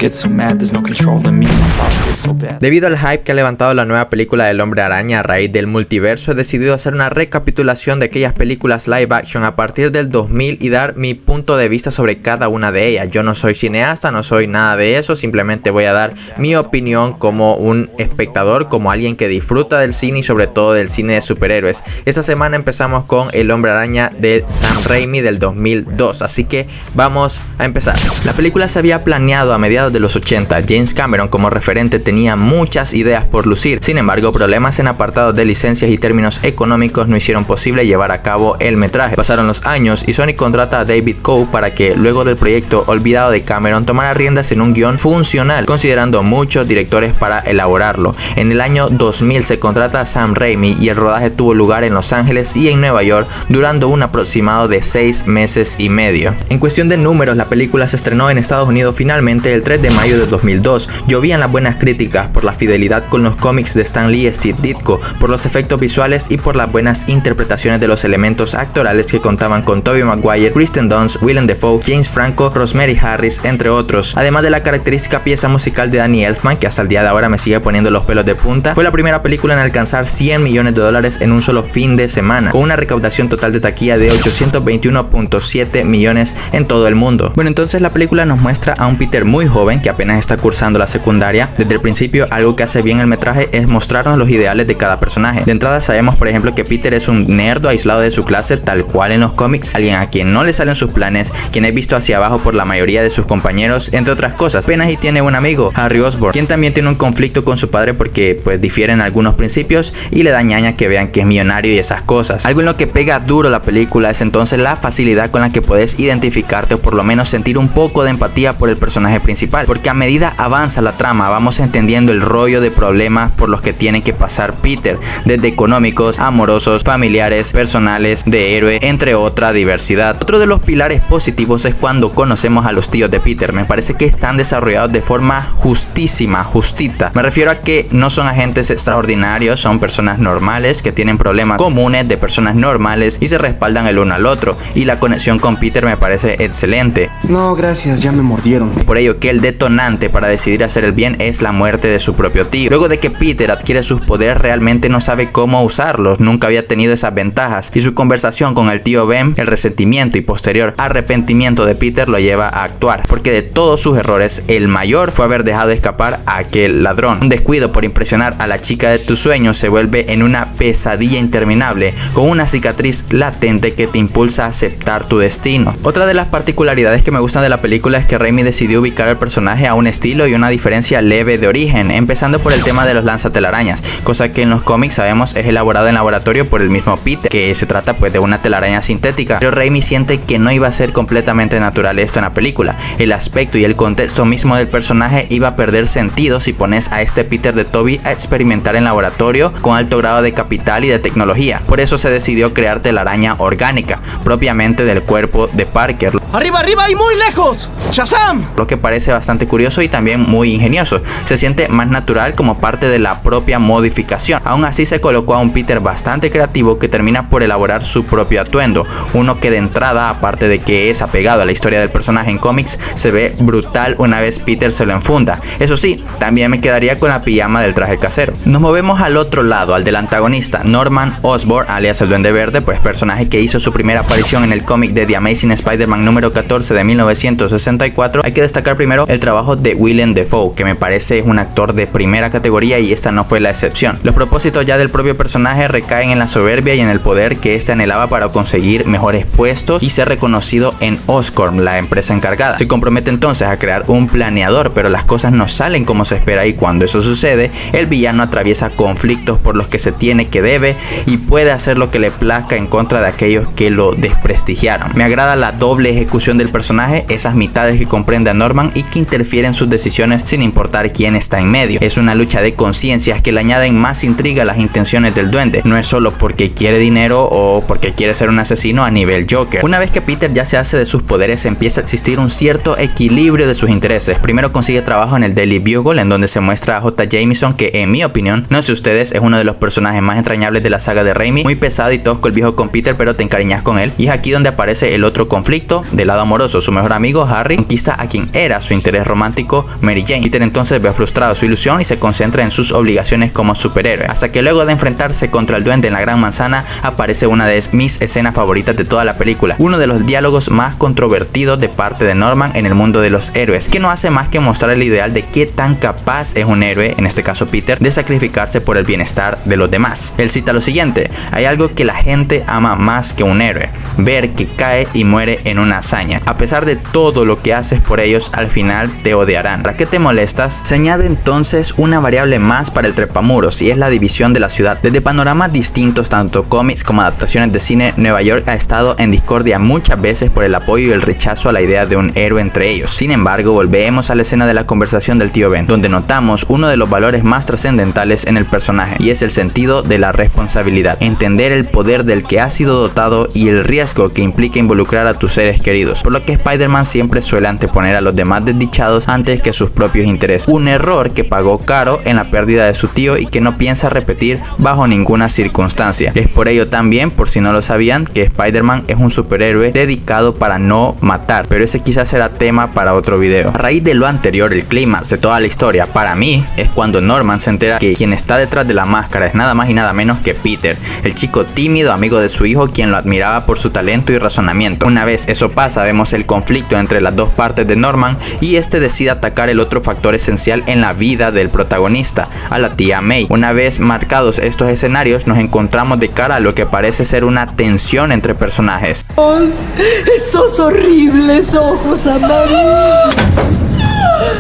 get so mad, there's no control in me, my thoughts get so bad. Debido al hype que ha levantado la nueva película del Hombre Araña a raíz del multiverso, he decidido hacer una recapitulación de aquellas películas live action a partir del 2000 y dar mi punto de vista sobre cada una de ellas. Yo no soy cineasta, no soy nada de eso, simplemente voy a dar mi opinión como un espectador, como alguien que disfruta del cine y sobre todo del cine de superhéroes. Esta semana empezamos con El Hombre Araña de Sam Raimi del 2002, así que vamos a empezar. La película se había planeado a mediados de los 80, James Cameron como referente tenía muchas ideas por lucir, sin embargo problemas en apartados de licencias y términos económicos no hicieron posible llevar a cabo el metraje. Pasaron los años y Sony contrata a David Coe para que luego del proyecto olvidado de Cameron tomara riendas en un guión funcional, considerando muchos directores para elaborarlo. En el año 2000 se contrata a Sam Raimi y el rodaje tuvo lugar en Los Ángeles y en Nueva York, durando un aproximado de 6 meses y medio. En cuestión de números, la película se estrenó en Estados Unidos finalmente el 3 de mayo de 2002. Llovían las buenas críticas por la fidelidad con los cómics de Stan Lee y Steve Ditko, por los efectos visuales y por las buenas interpretaciones de los elementos actorales que contaban con Tobey Maguire, Kristen Dunst, Willem Dafoe, James Franco, Rosemary Harris, entre otros. Además de la característica pieza musical de Danny Elfman, que hasta el día de ahora me sigue poniendo los pelos de punta, fue la primera película en alcanzar $100 millones en un solo fin de semana, con una recaudación total de taquilla de 821.7 millones en todo el mundo. Bueno, entonces la película nos muestra a un Peter muy joven que apenas está cursando la secundaria. Desde el principio, algo que hace bien el metraje es mostrarnos los ideales de cada personaje. De entrada sabemos, por ejemplo, que Peter es un nerdo aislado de su clase, tal cual en los cómics, alguien a quien no le salen sus planes, quien es visto hacia abajo por la mayoría de sus compañeros, entre otras cosas. Apenas y tiene un amigo, Harry Osborn, quien también tiene un conflicto con su padre porque pues difieren algunos principios y le da ñaña que vean que es millonario y esas cosas. Algo en lo que pega duro la película es entonces la facilidad con la que puedes identificarte o por lo menos sentir un poco de empatía por el personaje principal, porque a medida avanza la trama vamos entendiendo el rollo de problemas por los que tiene que pasar Peter, desde económicos, amorosos, familiares, personales, de héroe, entre otra diversidad. Otro de los pilares positivos es cuando conocemos a los tíos de Peter. Me parece que están desarrollados de forma justita. Me refiero a que no son agentes extraordinarios, son personas normales que tienen problemas comunes de personas normales y se respaldan el uno al otro, y la conexión con Peter me parece excelente. No, gracias, ya me mordieron. Por ello que el detonante para decidir hacer el bien es la muerte de su propio tío. Luego de que Peter adquiere sus poderes, realmente no sabe cómo usarlos, nunca había tenido esas ventajas, y su conversación con el tío Ben, el resentimiento y posterior arrepentimiento de Peter lo lleva a actuar, porque de todos sus errores, el mayor fue haber dejado escapar a aquel ladrón. Un descuido por impresionar a la chica de tus sueños se vuelve en una pesadilla interminable, con una cicatriz latente que te impulsa a aceptar tu destino. Otra de las particularidades que me gustan de la película es que Raimi decidió ubicar al personaje a un estilo y una diferencia leve de origen, empezando por el tema de los lanzatelarañas, cosa que en los cómics sabemos es elaborado en laboratorio por el mismo Peter, que se trata pues de una telaraña sintética, pero Raimi siente que no iba a ser completamente natural esto en la película. El aspecto y el contexto mismo del personaje iba a perder sentido si pones a este Peter de Tobey a experimentar en laboratorio con alto grado de capital y de tecnología. Por eso se decidió crear telaraña orgánica, propiamente del cuerpo de Parker. ¡Arriba, arriba y muy lejos! ¡Shazam! Lo que parece bastante curioso y también muy ingenioso. Se siente más natural como parte de la propia modificación. Aún así se colocó a un Peter bastante creativo que termina por elaborar su propio atuendo. Uno que de entrada, aparte de que es apegado a la historia del personaje en cómics, se ve brutal una vez Peter se lo enfunda. Eso sí, también me quedaría con la pijama del traje casero. Nos movemos al otro lado, al del antagonista, Norman Osborn, alias el Duende Verde, pues personaje que hizo su primera aparición en el cómic de The Amazing Spider-Man número 14 de 1964. Hay que destacar primero el trabajo de Willem Dafoe, que me parece un actor de primera categoría y esta no fue la excepción. Los propósitos ya del propio personaje recaen en la soberbia y en el poder que este anhelaba para conseguir mejores puestos y ser reconocido en Oscorp, la empresa encargada. Se compromete entonces a crear un planeador, pero las cosas no salen como se espera, y cuando eso sucede, el villano atraviesa conflictos por los que se tiene que debe y puede hacer lo que le plazca en contra de aquellos que lo desprestigiaron. Me agrada la doble ejecución del personaje, esas mitades que comprende a Norman y que interfieren en sus decisiones sin importar quién está en medio. Es una lucha de conciencias que le añaden más intriga a las intenciones del duende. No es solo porque quiere dinero o porque quiere ser un asesino a nivel Joker. Una vez que Peter ya se hace de sus poderes, empieza a existir un cierto equilibrio de sus intereses. Primero consigue trabajo en el Daily Bugle, en donde se muestra a J. Jameson, que en mi opinión, no sé ustedes, es uno de los personajes más entrañables de la saga de Raimi. Muy pesado y tosco el viejo con Peter, pero te encariñas con él. Y es aquí donde aparece el otro conflicto del lado amoroso. Su mejor amigo Harry conquista a quien era su interés interés romántico Mary Jane. Peter entonces ve frustrado su ilusión y se concentra en sus obligaciones como superhéroe, hasta que luego de enfrentarse contra el duende en la Gran Manzana aparece una de mis escenas favoritas de toda la película, uno de los diálogos más controvertidos de parte de Norman en el mundo de los héroes, que no hace más que mostrar el ideal de qué tan capaz es un héroe, en este caso Peter, de sacrificarse por el bienestar de los demás. Él cita lo siguiente: hay algo que la gente ama más que un héroe, ver que cae y muere en una hazaña. A pesar de todo lo que haces por ellos, al final te odiarán. ¿Para qué te molestas? Se añade entonces una variable más para el trepamuros, y es la división de la ciudad. Desde panoramas distintos, tanto cómics como adaptaciones de cine, Nueva York ha estado en discordia muchas veces por el apoyo y el rechazo a la idea de un héroe entre ellos. Sin embargo, volvemos a la escena de la conversación del tío Ben, donde notamos uno de los valores más trascendentales en el personaje, y es el sentido de la responsabilidad. Entender el poder del que has sido dotado y el riesgo que implica involucrar a tus seres queridos, por lo que Spider-Man siempre suele anteponer a los demás desdichados antes que sus propios intereses. Un error que pagó caro en la pérdida de su tío y que no piensa repetir bajo ninguna circunstancia. Es por ello también, por si no lo sabían, que Spider-Man es un superhéroe dedicado para no matar, pero ese quizás será tema para otro video. A raíz de lo anterior, el clímax de toda la historia para mí es cuando Norman se entera que quien está detrás de la máscara es nada más y nada menos que Peter, el chico tímido amigo de su hijo, quien lo admiraba por su talento y razonamiento. Una vez eso pasa, vemos el conflicto entre las dos partes de Norman y este decide atacar el otro factor esencial en la vida del protagonista, a la tía May. Una vez marcados estos escenarios, nos encontramos de cara a lo que parece ser una tensión entre personajes. Esos horribles ojos amarillos.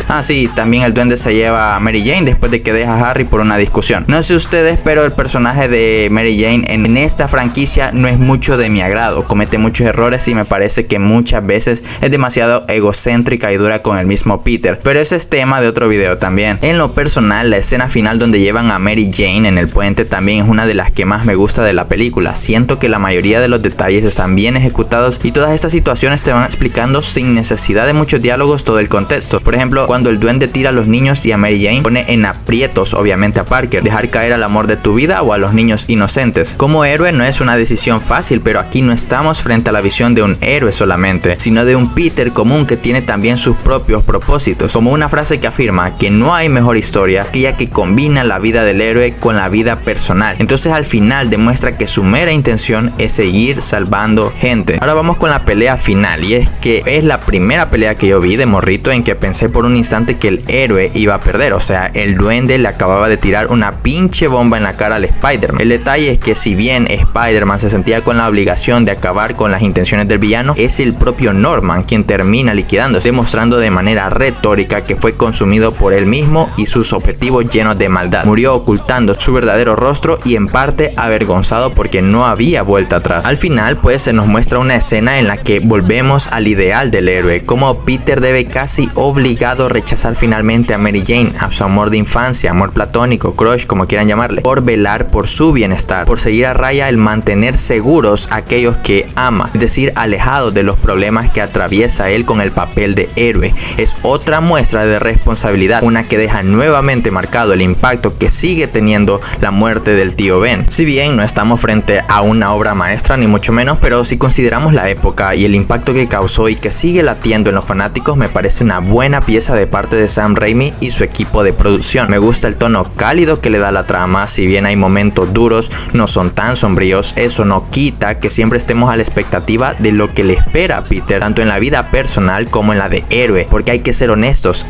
Ah, sí, también el duende se lleva a Mary Jane después de que deja a Harry por una discusión. No sé ustedes, pero el personaje de Mary Jane en esta franquicia no es mucho de mi agrado. Comete muchos errores y me parece que muchas veces es demasiado egocéntrica y dura con el mismo Peter. Pero ese es tema de otro video también. En lo personal, la escena final donde llevan a Mary Jane en el puente también es una de las que más me gusta de la película. Siento que la mayoría de los detalles están bien ejecutados y todas estas situaciones te van explicando sin necesidad de muchos diálogos todo el contexto. Por ejemplo, cuando el duende tira a los niños y a Mary Jane, pone en aprietos obviamente a Parker, dejar caer al amor de tu vida o a los niños inocentes. Como héroe no es una decisión fácil, pero aquí no estamos frente a la visión de un héroe solamente, sino de un Peter común que tiene también sus propios propósitos, como una frase que afirma que no hay mejor historia que aquella que combina la vida del héroe con la vida personal. Entonces al final demuestra que su mera intención es seguir salvando gente. Ahora vamos con la pelea final, y es que es la primera pelea que yo vi de morrito en que pensé por un instante que el héroe iba a perder. O sea, el duende le acababa de tirar una pinche bomba en la cara al Spider-Man. El detalle es que si bien Spider-Man se sentía con la obligación de acabar con las intenciones del villano, es el propio Norman quien termina liquidándose, demostrando de manera retórica que fue consumido por él mismo y sus objetivos llenos de maldad. Murió ocultando su verdadero rostro y en parte avergonzado porque no había vuelta atrás. Al final pues se nos muestra una escena en la que volvemos al ideal del héroe, como Peter debe casi obligado rechazar finalmente a Mary Jane, a su amor de infancia, amor platónico, crush, como quieran llamarle, por velar por su bienestar, por seguir a raya el mantener seguros a aquellos que ama, es decir, alejados de los problemas que atraviesa él con el papel de héroe. Es otra muestra de responsabilidad, una que deja nuevamente marcado el impacto que sigue teniendo la muerte del tío Ben. Si bien no estamos frente a una obra maestra ni mucho menos, pero si consideramos la época y el impacto que causó y que sigue latiendo en los fanáticos, me parece una buena pieza de parte de Sam Raimi y su equipo de producción. Me gusta el tono cálido que le da la trama, si bien hay momentos duros, no son tan sombríos. Eso no quita que siempre estemos a la expectativa de lo que le espera a Peter, tanto en la vida personal como en la de héroe, porque hay que ser honestos,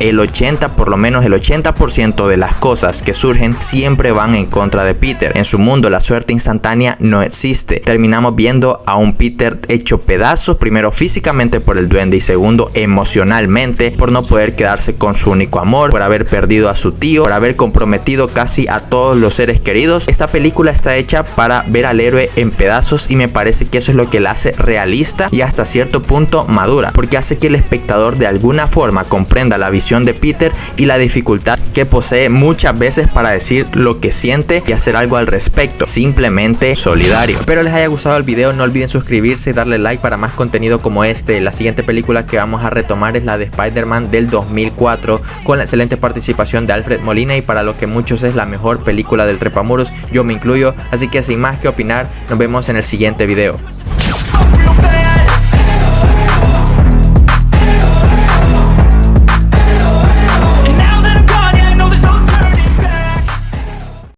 por lo menos el 80% de las cosas que surgen siempre van en contra de Peter. En su mundo la suerte instantánea no existe. Terminamos viendo a un Peter hecho pedazos, primero físicamente por el duende y segundo emocionalmente por no poder quedarse con su único amor, por haber perdido a su tío, por haber comprometido casi a todos los seres queridos. Esta película está hecha para ver al héroe en pedazos y me parece que eso es lo que la hace realista y hasta cierto punto madura, porque hace que el espectador de alguna forma comprenda la visión de Peter y la dificultad que posee muchas veces para decir lo que siente y hacer algo al respecto, simplemente solidario. Espero les haya gustado el video, no olviden suscribirse y darle like para más contenido como este. La siguiente película que vamos a retomar es la de Spider-Man del 2004 con la excelente participación de Alfred Molina y para lo que muchos es la mejor película del trepamuros, yo me incluyo, así que sin más que opinar, nos vemos en el siguiente video.